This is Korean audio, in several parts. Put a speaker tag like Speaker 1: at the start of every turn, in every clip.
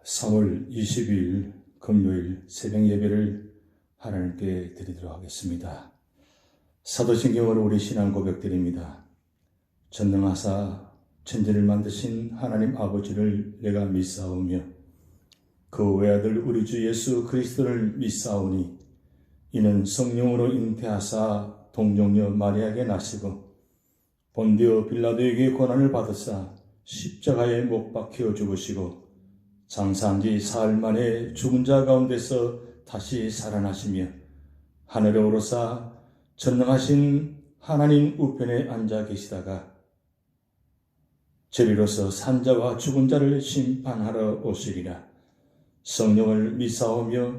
Speaker 1: 3월 20일 금요일 새벽 예배를 하나님께 드리도록 하겠습니다. 사도신경으로 우리 신앙 고백드립니다. 전능하사 천지를 만드신 하나님 아버지를 내가 믿사오며 그 외아들 우리 주 예수 그리스도를 믿사오니 이는 성령으로 잉태하사 동정녀 마리아에게 나시고 본디오 빌라도에게 고난을 받으사 십자가에 못 박혀 죽으시고 장사한 지 사흘 만에 죽은 자 가운데서 다시 살아나시며 하늘에 오르사 전능하신 하나님 우편에 앉아 계시다가 저리로서 산자와 죽은 자를 심판하러 오시리라. 성령을 믿사오며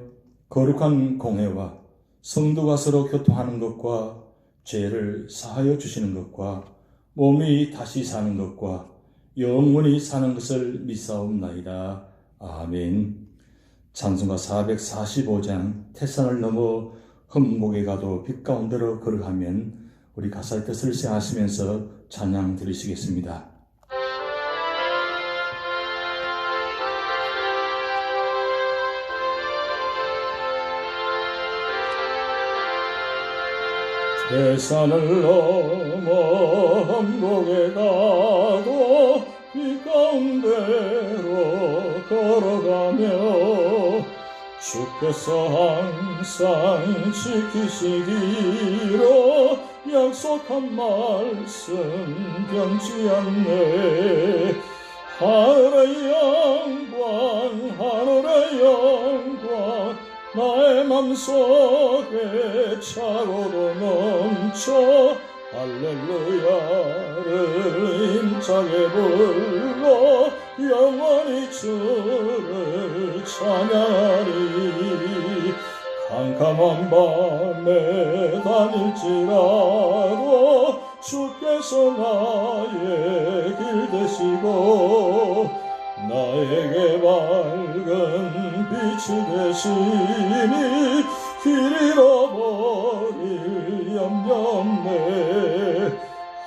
Speaker 1: 거룩한 공회와 성도가 서로 교통하는 것과 죄를 사하여 주시는 것과 몸이 다시 사는 것과 영원히 사는 것을 믿사옵나이다. 아멘. 찬송가 445장 태산을 넘어 흠곡에 가도 빛 가운데로 걸어가면 우리 가사의 뜻을 생각하시면서 찬양 드리시겠습니다. 태산을 넘어 흠곡에 가도 빛 가운데로 걸어가며 주께서 항상 지키시기로 약속한 말씀 변치 않네. 하늘의 영광 하늘의 영광 나의 맘속에 차고도 넘쳐 할렐루야를 힘차게 불러 영원히 주를 찬양하리. 캄캄한 밤에 다닐지라도 주께서 나의 길 되시고 나에게 밝은 빛이 되시니 길 잃어버릴 염려 없네.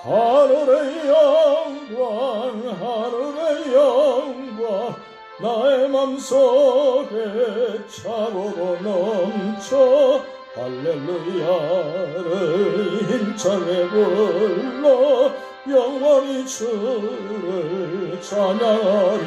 Speaker 1: 하늘의 영광 하늘의 영광 나의 맘속에 차고도 넘쳐 할렐루야를 힘차게 불러 영원히 주를 찬양하리.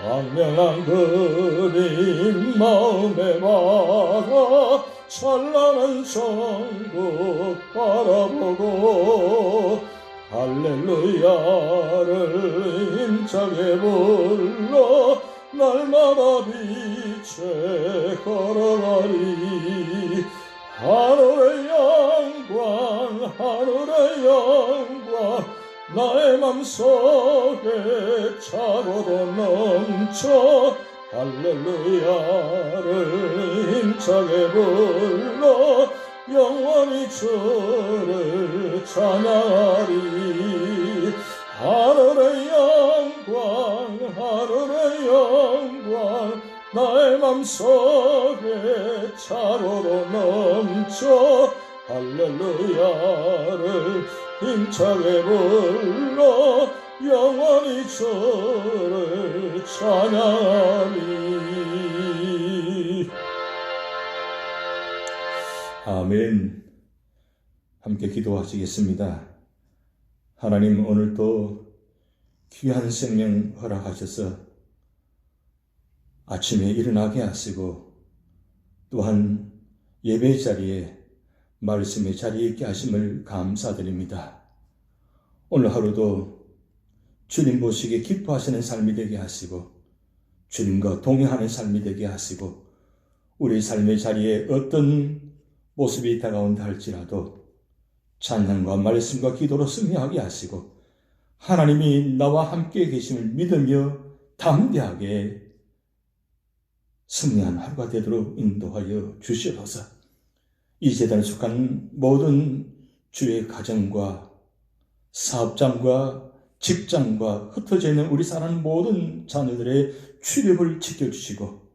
Speaker 1: 광명한 그림 마음에 받아 찬란한 천국 바라보고 할렐루야를 힘차게 불러 날마다 빛에 걸어가리. 하늘의 영광 하늘의 영광 나의 맘속에 차고도 넘쳐 할렐루야를 힘차게 불러 영원히 주를 찬양하리. 하늘의 영광 하늘의 영광 나의 맘속에 차고도 넘쳐 할렐루야를 힘차게 불러 영원히 주를 찬양하리. 아멘. 함께 기도하시겠습니다. 하나님, 오늘도 귀한 생명 허락하셔서 아침에 일어나게 하시고 또한 예배 자리에 말씀의 자리에 있게 하심을 감사드립니다. 오늘 하루도 주님 보시기에 기뻐하시는 삶이 되게 하시고 주님과 동행하는 삶이 되게 하시고 우리 삶의 자리에 어떤 모습이 다가온다 할지라도 찬양과 말씀과 기도로 승리하게 하시고 하나님이 나와 함께 계심을 믿으며 담대하게 승리한 하루가 되도록 인도하여 주시옵소서. 이 재단에 속한 모든 주의 가정과 사업장과 직장과 흩어져 있는 우리 사랑하는 모든 자녀들의 출입을 지켜주시고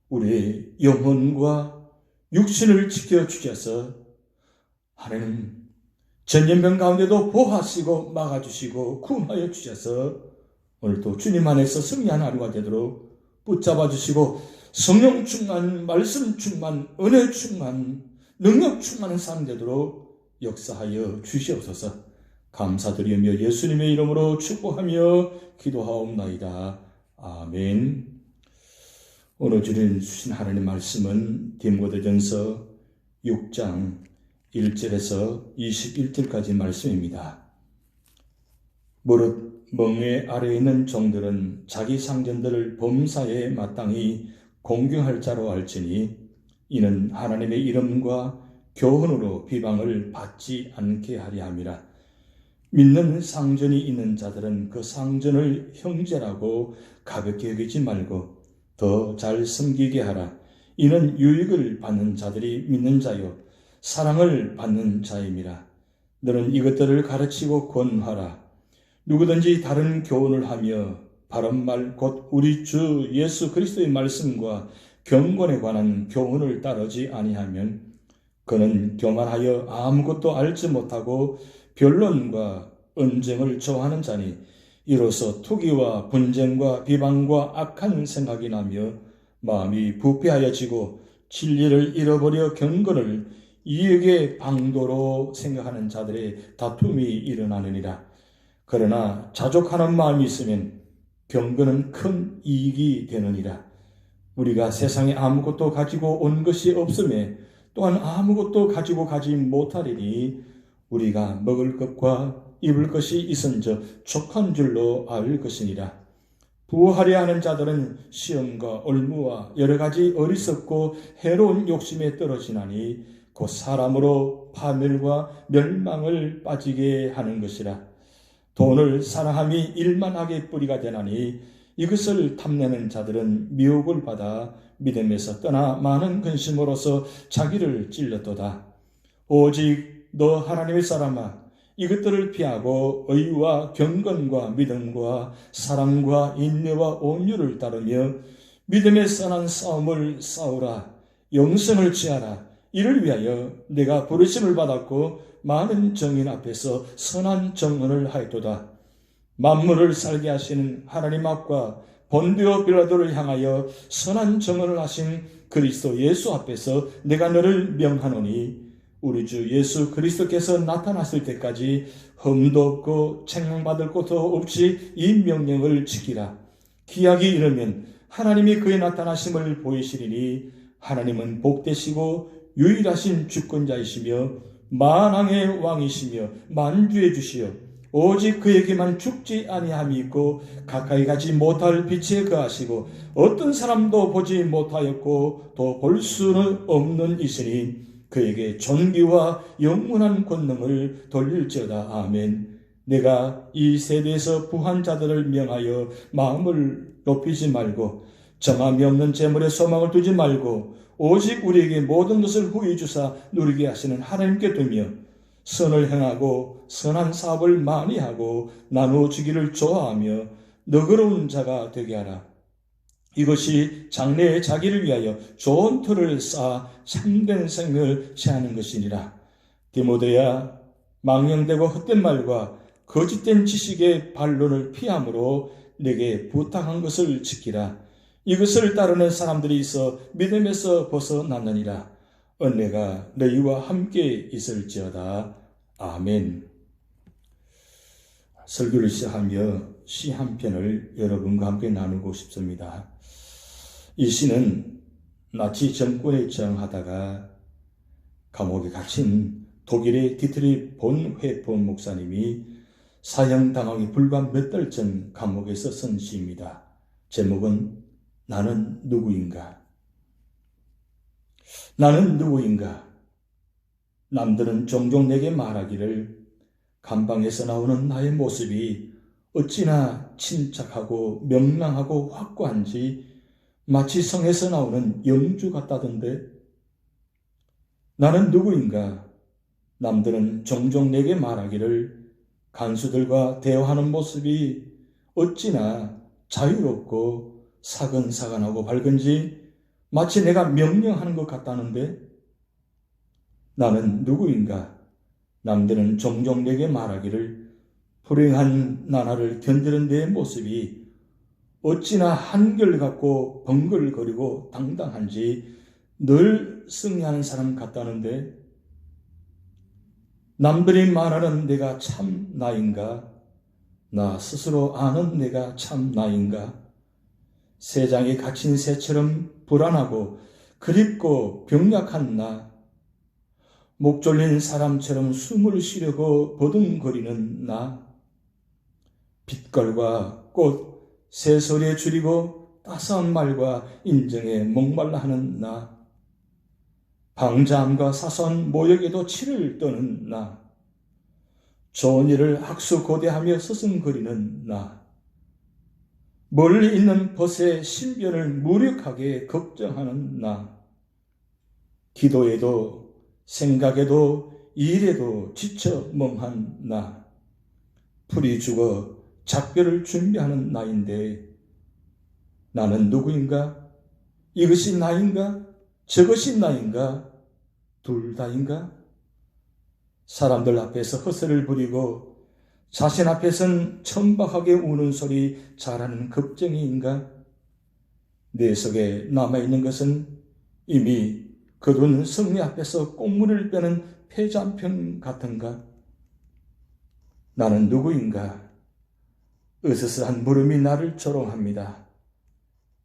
Speaker 1: 우리의 영혼과 육신을 지켜주셔서 하나님 전염병 가운데도 보호하시고 막아주시고 구원하여 주셔서 오늘도 주님 안에서 승리한 하루가 되도록 붙잡아 주시고 성령 충만, 말씀 충만, 은혜 충만, 능력 충만한 삶 되도록 역사하여 주시옵소서. 감사드리며 예수님의 이름으로 축복하며 기도하옵나이다. 아멘. 오늘 주신 하나님 말씀은 디모데전서 6장 1절에서 21절까지 말씀입니다. 무릇 멍에 아래에 있는 종들은 자기 상전들을 범사에 마땅히 공경할 자로 알지니 이는 하나님의 이름과 교훈으로 비방을 받지 않게 하려 함이라. 믿는 상전이 있는 자들은 그 상전을 형제라고 가볍게 여기지 말고 더 잘 섬기게 하라. 이는 유익을 받는 자들이 믿는 자요 사랑을 받는 자임이라. 너는 이것들을 가르치고 권하라. 누구든지 다른 교훈을 하며 바른 말 곧 우리 주 예수 그리스도의 말씀과 경건에 관한 교훈을 따르지 아니하면 그는 교만하여 아무것도 알지 못하고 변론과 언쟁을 좋아하는 자니 이로써 투기와 분쟁과 비방과 악한 생각이 나며 마음이 부패하여지고 진리를 잃어버려 경건을 이익의 방도로 생각하는 자들의 다툼이 일어나느니라. 그러나 자족하는 마음이 있으면 경건은 큰 이익이 되느니라. 우리가 세상에 아무것도 가지고 온 것이 없음에 또한 아무것도 가지고 가지 못하리니 우리가 먹을 것과 입을 것이 있은즉 족한 줄로 알 것이니라. 부하려 하는 자들은 시험과 올무와 여러 가지 어리석고 해로운 욕심에 떨어지나니 곧 사람으로 파멸과 멸망을 빠지게 하는 것이라. 돈을 사랑함이 일만하게 뿌리가 되나니 이것을 탐내는 자들은 미혹을 받아 믿음에서 떠나 많은 근심으로서 자기를 찔렀도다. 오직 너 하나님의 사람아, 이것들을 피하고 의와 경건과 믿음과 사랑과 인내와 온유를 따르며 믿음의 선한 싸움을 싸우라. 영생을 취하라. 이를 위하여 내가 부르심을 받았고 많은 정인 앞에서 선한 정언을 하였도다. 만물을 살게 하시는 하나님 앞과 본디오 빌라도를 향하여 선한 정언을 하신 그리스도 예수 앞에서 내가 너를 명하노니 우리 주 예수 그리스도께서 나타났을 때까지 흠도 없고 책망받을 것도 없이 이 명령을 지키라. 기약이 이르면 하나님이 그의 나타나심을 보이시리니 하나님은 복되시고 유일하신 주권자이시며 만왕의 왕이시며 만주의 주시여 오직 그에게만 죽지 아니함이 있고 가까이 가지 못할 빛에 거하시고 어떤 사람도 보지 못하였고 또 볼 수는 없는 이시니 그에게 존귀와 영원한 권능을 돌릴지어다. 아멘. 내가 이 세대에서 부한 자들을 명하여 마음을 높이지 말고 정함이 없는 재물에 소망을 두지 말고 오직 우리에게 모든 것을 후히 주사 누리게 하시는 하나님께 두며 선을 행하고 선한 사업을 많이 하고 나누어주기를 좋아하며 너그러운 자가 되게 하라. 이것이 장래의 자기를 위하여 좋은 틀을 쌓아 참된 생명을 취하는 것이니라. 디모데야, 망령되고 헛된 말과 거짓된 지식의 반론을 피함으로 내게 부탁한 것을 지키라. 이것을 따르는 사람들이 있어 믿음에서 벗어났느니라. 은혜가 너희와 함께 있을지어다. 아멘. 설교를 시작하며 시 한 편을 여러분과 함께 나누고 싶습니다. 이 시는 나치 정권에 저항하다가 감옥에 갇힌 독일의 디트리 본 회폰 목사님이 사형당하기 불과 몇 달 전 감옥에서 쓴 시입니다. 제목은 나는 누구인가? 나는 누구인가? 남들은 종종 내게 말하기를 감방에서 나오는 나의 모습이 어찌나 침착하고 명랑하고 확고한지 마치 성에서 나오는 영주 같다던데. 나는 누구인가? 남들은 종종 내게 말하기를 간수들과 대화하는 모습이 어찌나 자유롭고 사근사근하고 밝은지 마치 내가 명령하는 것 같다는데. 나는 누구인가? 남들은 종종 내게 말하기를 불행한 나날을 견디는 내 모습이 어찌나 한결같고 번글거리고 당당한지 늘 승리하는 사람 같다는데, 남들이 말하는 내가 참 나인가? 나 스스로 아는 내가 참 나인가? 세상에 갇힌 새처럼 불안하고 그립고 병약한 나, 목 졸린 사람처럼 숨을 쉬려고 버둥거리는 나, 빛깔과 꽃, 새소리에 줄이고 따스한 말과 인정에 목말라 하는 나, 방자함과 사소한 모욕에도 치를 떠는 나, 좋은 일을 학수고대하며 스승거리는 나, 멀리 있는 벗의 신변을 무력하게 걱정하는 나, 기도에도 생각에도 일에도 지쳐 멍한 나, 풀이 죽어 작별을 준비하는 나인데, 나는 누구인가? 이것이 나인가? 저것이 나인가? 둘 다인가? 사람들 앞에서 허세를 부리고 자신 앞에선 천박하게 우는 소리 잘하는 겁쟁이인가? 내 속에 남아있는 것은 이미 거둔 승리 앞에서 꽁무니를 빼는 패잔병 같은가? 나는 누구인가? 으스스한 물음이 나를 조롱합니다.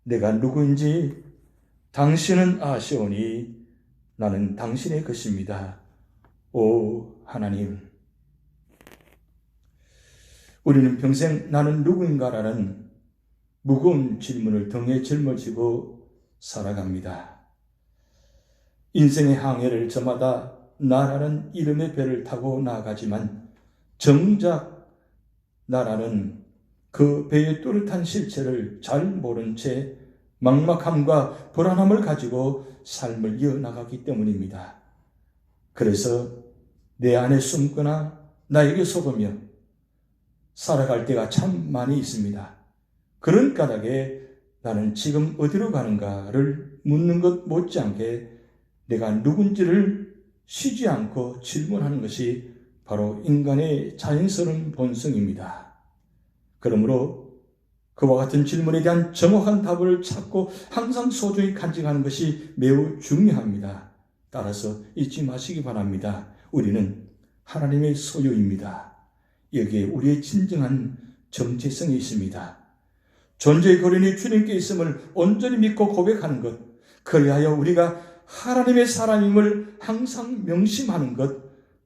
Speaker 1: 내가 누구인지 당신은 아시오니 나는 당신의 것입니다. 오 하나님, 우리는 평생 나는 누구인가라는 무거운 질문을 등에 짊어지고 살아갑니다. 인생의 항해를 저마다 나라는 이름의 배를 타고 나아가지만 정작 나라는 그 배의 뚜렷한 실체를 잘 모른 채 막막함과 불안함을 가지고 삶을 이어나가기 때문입니다. 그래서 내 안에 숨거나 나에게 속으며 살아갈 때가 참 많이 있습니다. 그런 까닭에 나는 지금 어디로 가는가를 묻는 것 못지않게 내가 누군지를 쉬지 않고 질문하는 것이 바로 인간의 자연스러운 본성입니다. 그러므로 그와 같은 질문에 대한 정확한 답을 찾고 항상 소중히 간직하는 것이 매우 중요합니다. 따라서 잊지 마시기 바랍니다. 우리는 하나님의 소유입니다. 여기에 우리의 진정한 정체성이 있습니다. 존재의 근원이 주님께 있음을 온전히 믿고 고백하는 것, 그리하여 우리가 하나님의 사람임을 항상 명심하는 것,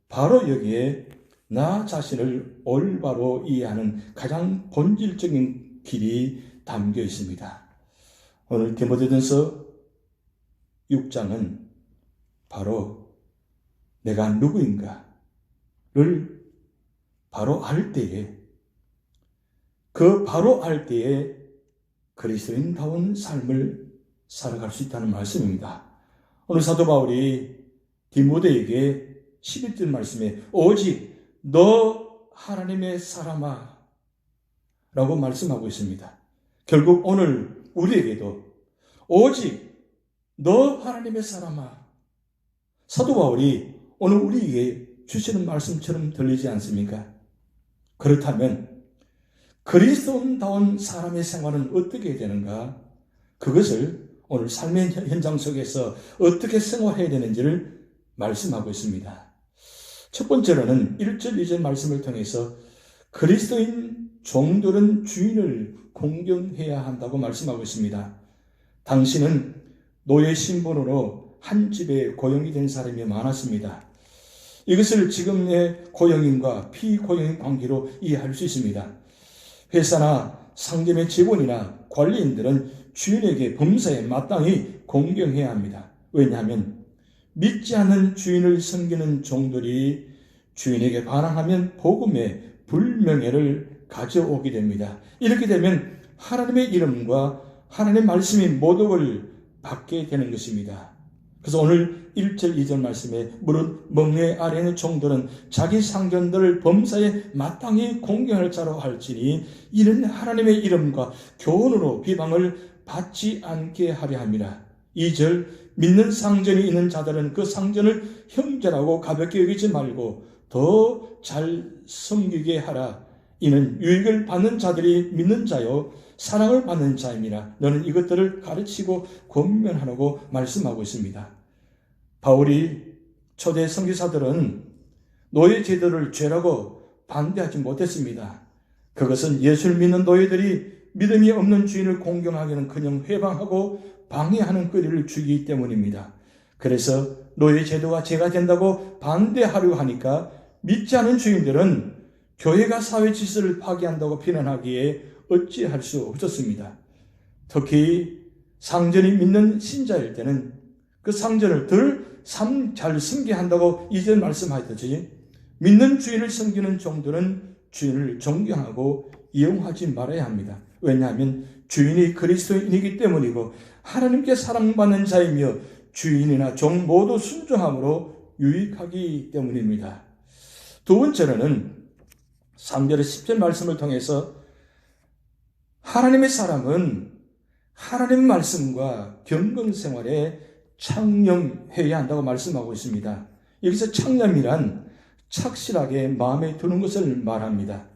Speaker 1: 바로 여기에 나 자신을 올바로 이해하는 가장 본질적인 길이 담겨 있습니다. 오늘 디모데전서 6장은 바로 내가 누구인가를 바로 알 때에, 그 바로 알 때에 그리스도인다운 삶을 살아갈 수 있다는 말씀입니다. 오늘 사도 바울이 디모데에게 11절 말씀에 오직 너 하나님의 사람아 라고 말씀하고 있습니다. 결국 오늘 우리에게도 오직 너 하나님의 사람아, 사도 바울이 오늘 우리에게 주시는 말씀처럼 들리지 않습니까? 그렇다면 그리스도인다운 사람의 생활은 어떻게 해야 되는가? 그것을 오늘 삶의 현장 속에서 어떻게 생활해야 되는지를 말씀하고 있습니다. 첫 번째로는 1절, 2절 말씀을 통해서 그리스도인 종들은 주인을 공경해야 한다고 말씀하고 있습니다. 당신은 노예 신분으로 한 집에 고용이 된 사람이 많았습니다. 이것을 지금의 고용인과 피고용인 관계로 이해할 수 있습니다. 회사나 상점의 직원이나 관리인들은 주인에게 범사에 마땅히 공경해야 합니다. 왜냐하면 믿지 않는 주인을 섬기는 종들이 주인에게 반항하면 복음의 불명예를 가져오게 됩니다. 이렇게 되면 하나님의 이름과 하나님의 말씀이 모독을 받게 되는 것입니다. 그래서 오늘 1절, 2절 말씀에 무릇 멍에 아래 있는 종들은 자기 상전들을 범사에 마땅히 공경할 자로 할지니 이는 하나님의 이름과 교훈으로 비방을 받지 않게 하려 함이라. 2절, 믿는 상전이 있는 자들은 그 상전을 형제라고 가볍게 여기지 말고 더 잘 섬기게 하라. 이는 유익을 받는 자들이 믿는 자요 사랑을 받는 자임이라. 너는 이것들을 가르치고 권면하라고 말씀하고 있습니다. 바울이 초대 선교사들은 노예 제도를 죄라고 반대하지 못했습니다. 그것은 예수를 믿는 노예들이 믿음이 없는 주인을 공경하기는 그냥 회방하고 방해하는 거리를 주기 때문입니다. 그래서 노예 제도가 죄가 된다고 반대하려고 하니까 믿지 않은 주인들은 교회가 사회 질서를 파괴한다고 비난하기에 어찌할 수 없었습니다. 특히 상전이 믿는 신자일 때는 그 상전을 덜 잘 섬기게 한다고 이전 말씀하셨듯이 믿는 주인을 섬기는 종들은 주인을 존경하고 이용하지 말아야 합니다. 왜냐하면 주인이 그리스도인이기 때문이고 하나님께 사랑받는 자이며 주인이나 종 모두 순종함으로 유익하기 때문입니다. 두 번째로는 3절의 10절 말씀을 통해서 하나님의 사람은 하나님 말씀과 경건생활에 창념해야 한다고 말씀하고 있습니다. 여기서 창념이란 착실하게 마음에 드는 것을 말합니다.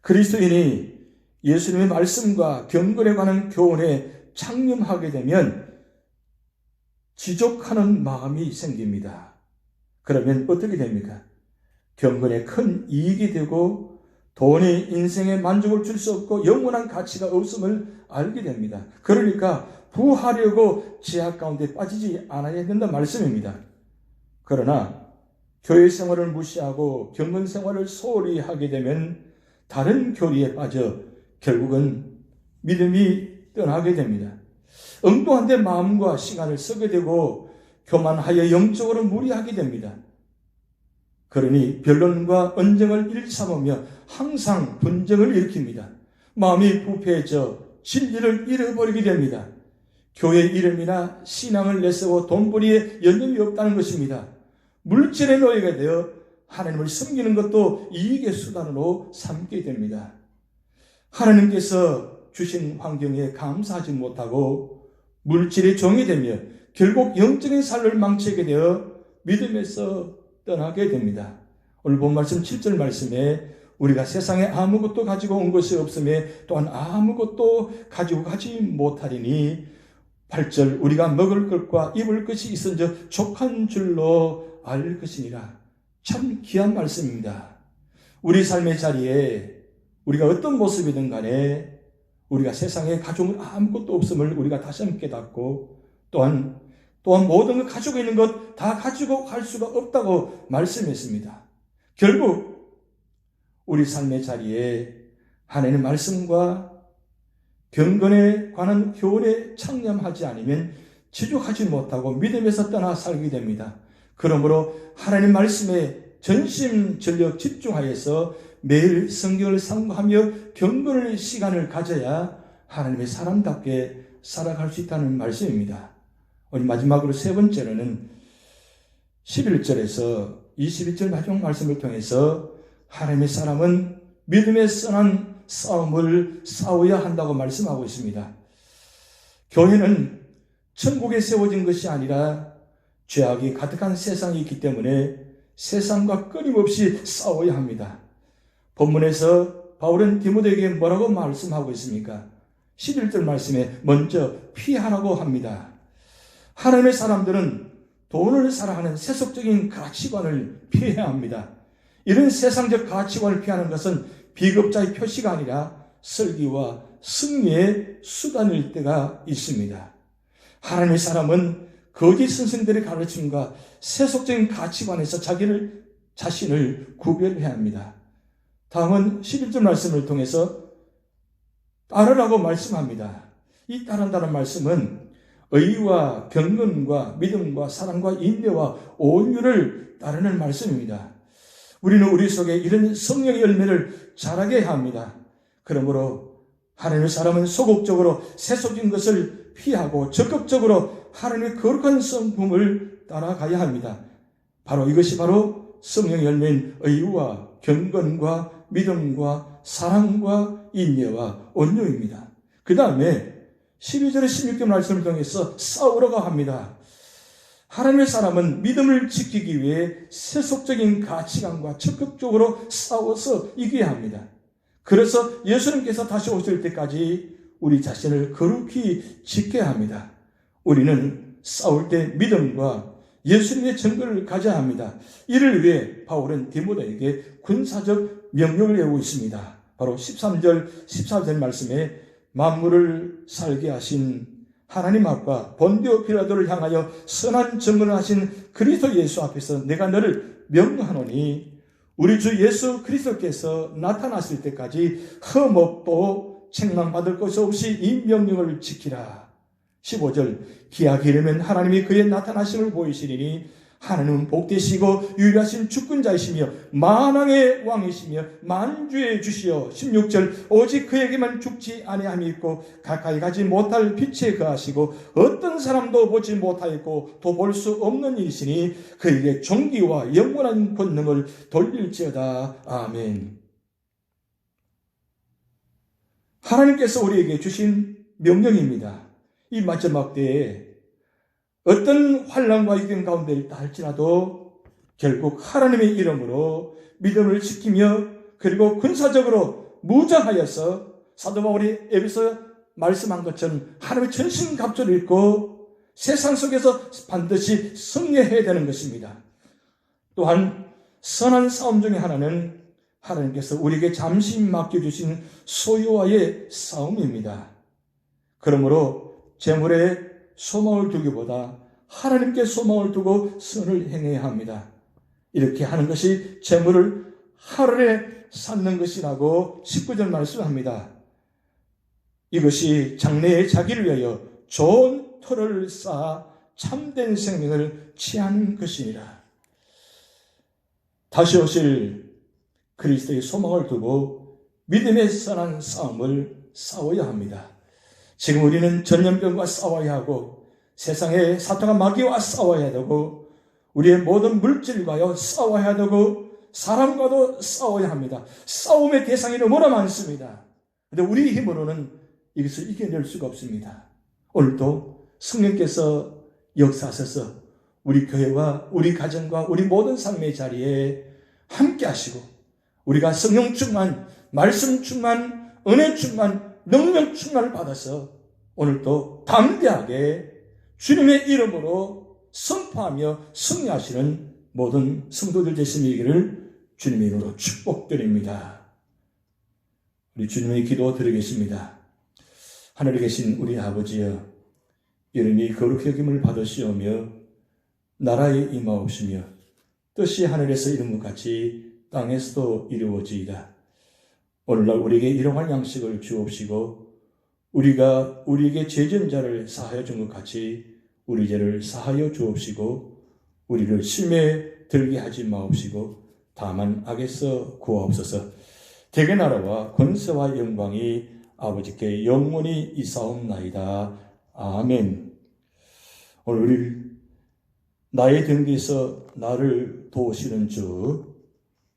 Speaker 1: 그리스도인이 예수님의 말씀과 경건에 관한 교훈에 창념하게 되면 지족하는 마음이 생깁니다. 그러면 어떻게 됩니까? 경건에 큰 이익이 되고 돈이 인생에 만족을 줄 수 없고 영원한 가치가 없음을 알게 됩니다. 그러니까 부하려고 제약 가운데 빠지지 않아야 된다는 말씀입니다. 그러나 교회 생활을 무시하고 경건 생활을 소홀히 하게 되면 다른 교리에 빠져 결국은 믿음이 떠나게 됩니다. 엉뚱한 데 마음과 시간을 쓰게 되고 교만하여 영적으로 무리하게 됩니다. 그러니 변론과 언쟁을 일삼으며 항상 분쟁을 일으킵니다. 마음이 부패해져 진리를 잃어버리게 됩니다. 교회 이름이나 신앙을 내세워 돈벌이에 여념이 없다는 것입니다. 물질의 노예가 되어 하나님을 섬기는 것도 이익의 수단으로 삼게 됩니다. 하나님께서 주신 환경에 감사하지 못하고 물질의 종이 되며 결국 영적인 삶을 망치게 되어 믿음에서 떠나게 됩니다. 오늘 본 말씀 7절 말씀에 우리가 세상에 아무것도 가지고 온 것이 없음에 또한 아무것도 가지고 가지 못하리니 8절 우리가 먹을 것과 입을 것이 있은즉 족한 줄로 알 것이니라. 참 귀한 말씀입니다. 우리 삶의 자리에 우리가 어떤 모습이든 간에 우리가 세상에 가져온 아무것도 없음을 우리가 다시 한번 깨닫고 또한 모든 걸 가지고 있는 것 다 가지고 갈 수가 없다고 말씀했습니다. 결국 우리 삶의 자리에 하나님의 말씀과 경건에 관한 교훈에 창념하지 않으면 지족하지 못하고 믿음에서 떠나 살게 됩니다. 그러므로 하나님 말씀에 전심전력 집중하여서 매일 성경을 상고하며 경건의 시간을 가져야 하나님의 사람답게 살아갈 수 있다는 말씀입니다. 오늘 마지막으로 세 번째로는 11절에서 22절 마지막 말씀을 통해서 하나님의 사람은 믿음에 선한 싸움을 싸워야 한다고 말씀하고 있습니다. 교회는 천국에 세워진 것이 아니라 죄악이 가득한 세상이 있기 때문에 세상과 끊임없이 싸워야 합니다. 본문에서 바울은 디모데에게 뭐라고 말씀하고 있습니까? 11절 말씀에 먼저 피하라고 합니다. 하나님의 사람들은 돈을 사랑하는 세속적인 가치관을 피해야 합니다. 이런 세상적 가치관을 피하는 것은 비겁자의 표시가 아니라 설기와 승리의 수단일 때가 있습니다. 하나님의 사람은 거짓 선생들의 가르침과 세속적인 가치관에서 자신을 구별해야 합니다. 다음은 11절 말씀을 통해서 따르라고 말씀합니다. 이 따른다는 말씀은 의와 경건과 믿음과 사랑과 인내와 온유를 따르는 말씀입니다. 우리는 우리 속에 이런 성령의 열매를 자라게 해야 합니다. 그러므로 하나님의 사람은 소극적으로 세속적인 것을 피하고 적극적으로 하나님의 거룩한 성품을 따라가야 합니다. 바로 이것이 바로 성령의 열매인 의와 경건과 믿음과 사랑과 인내와 온유입니다. 그 다음에 12절에 16절 말씀을 통해서 싸우라고 합니다. 하나님의 사람은 믿음을 지키기 위해 세속적인 가치관과 적극적으로 싸워서 이겨야 합니다. 그래서 예수님께서 다시 오실 때까지 우리 자신을 거룩히 지켜야 합니다. 우리는 싸울 때 믿음과 예수님의 증거를 가져야 합니다. 이를 위해 바울은 디모데에게 군사적 명령을 내고 있습니다. 바로 13절, 14절 말씀에 만물을 살게 하신 하나님 앞과 본디오 빌라도를 향하여 선한 증언을 하신 그리스도 예수 앞에서 내가 너를 명령하노니 우리 주 예수 그리스도께서 나타났을 때까지 흠없고 책망받을 것 없이 이 명령을 지키라. 15절 기약이르면 하나님이 그의 나타나심을 보이시리니 하나님은 복되시고 유일하신 주권자이시며 만왕의 왕이시며 만주의 주시여. 16절 오직 그에게만 죽지 아니함이 있고 가까이 가지 못할 빛에 거하시고 어떤 사람도 보지 못하였고 또 볼 수 없는 이시니 그에게 존귀와 영원한 권능을 돌릴지어다. 아멘. 하나님께서 우리에게 주신 명령입니다. 이 마지막 때에 어떤 환난과 위기 가운데 있다 할지라도 결국 하나님의 이름으로 믿음을 지키며 그리고 군사적으로 무장하여서 사도 바울이 에베소 말씀한 것처럼 하나님의 전신갑주를 입고 세상 속에서 반드시 승리해야 되는 것입니다. 또한 선한 싸움 중에 하나는 하나님께서 우리에게 잠시 맡겨주신 소유와의 싸움입니다. 그러므로 재물에 소망을 두기보다 하나님께 소망을 두고 선을 행해야 합니다. 이렇게 하는 것이 재물을 하늘에 쌓는 것이라고 19절 말씀합니다. 이것이 장래에 자기를 위하여 좋은 터를 쌓아 참된 생명을 취하는 것이니라. 다시 오실 그리스도의 소망을 두고 믿음의 선한 싸움을 싸워야 합니다. 지금 우리는 전염병과 싸워야 하고 세상의 사탄과 마귀와 싸워야 되고 우리의 모든 물질과요 싸워야 되고 사람과도 싸워야 합니다. 싸움의 대상이 너무나 많습니다. 그런데 우리 힘으로는 이것을 이겨낼 수가 없습니다. 오늘도 성령께서 역사하셔서 우리 교회와 우리 가정과 우리 모든 삶의 자리에 함께 하시고 우리가 성령 충만, 말씀 충만, 은혜 충만, 능력 충만을 받아서 오늘도 담대하게 주님의 이름으로 선포하며 승리하시는 모든 성도들 되시기를 주님의 이름으로 축복드립니다. 우리 주님의 기도 드리겠습니다. 하늘에 계신 우리 아버지여, 이름이 거룩히 여김을 받으시오며 나라에 임하옵시며 뜻이 하늘에서 이룬 것 같이 땅에서도 이루어지이다. 오늘날 우리에게 일용할 양식을 주옵시고 우리가 우리에게 죄진 자를 사하여 준 것 같이 우리 죄를 사하여 주옵시고 우리를 심에 들게 하지 마옵시고 다만 악에서 구하옵소서. 대개 나라와 권세와 영광이 아버지께 영원히 이사옵나이다. 아멘. 오늘 우리 나의 등 뒤에서 나를 도우시는 주,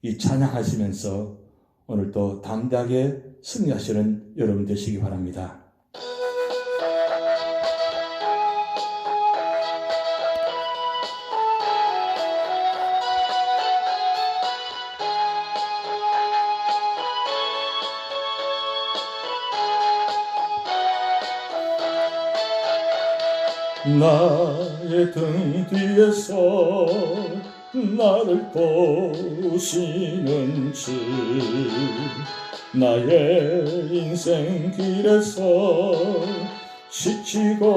Speaker 1: 이 찬양하시면서 오늘도 담대하게 승리하시는 여러분 되시기 바랍니다. 나의 등 뒤에서 나를 도우시는 주, 나의 인생 길에서 지치고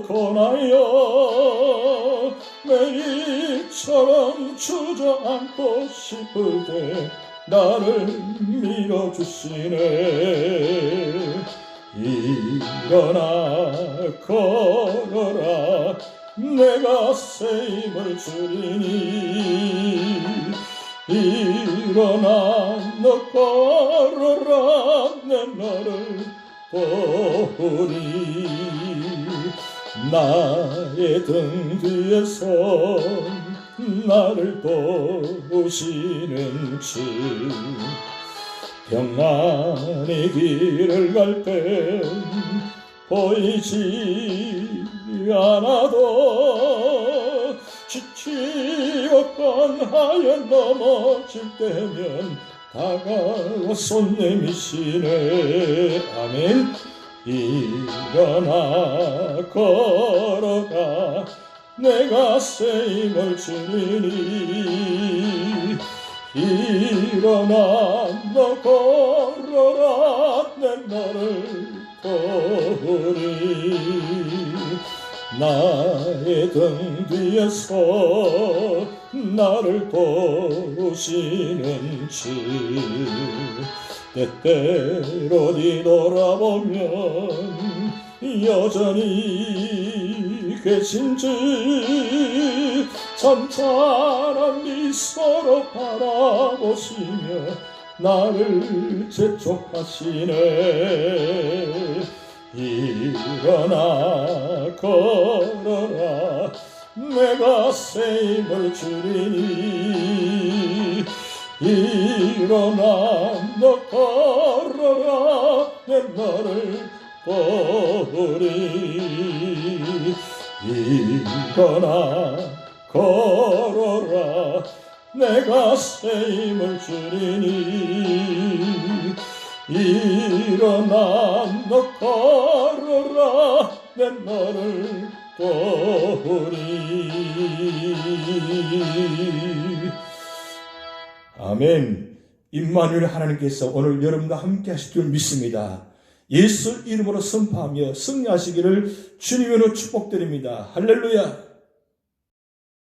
Speaker 1: 고나여 매일처럼 주저앉고 싶을 때 나를 밀어주시네. 일어나 걸어라 내가 새 힘을 주리니. 일어나 너 걸어라 내 너를 보리. 나의 등 뒤에서 나를 도우시는 주, 평안히 길을 갈 때 보이지 않아도 지치고 뻔하여 넘어질 때면 다가와서 내미시네. 아멘. 일어나 걸어가 내가 쓰임을 주리니. 일어나 너 걸어라 내 너를 도우리. 나의 등 뒤에서 나를 도우시는 주, 때때로 뒤돌아보면 여전히 계신 주, 찬찬한 미소로 바라보시며 나를 재촉하시네. 일어나 걸어라 내가 쓰임을 주리니. 일어나 너 걸어라 내 너를 도우리. 일어나 걸어라 내가 쓰임을 주리니. 일어나 너 걸어라 내 너를 도우리. 아멘. 임마누엘 하나님께서 오늘 여러분과 함께 하실 줄 믿습니다. 예수 이름으로 선포하며 승리하시기를 주님으로 축복드립니다. 할렐루야.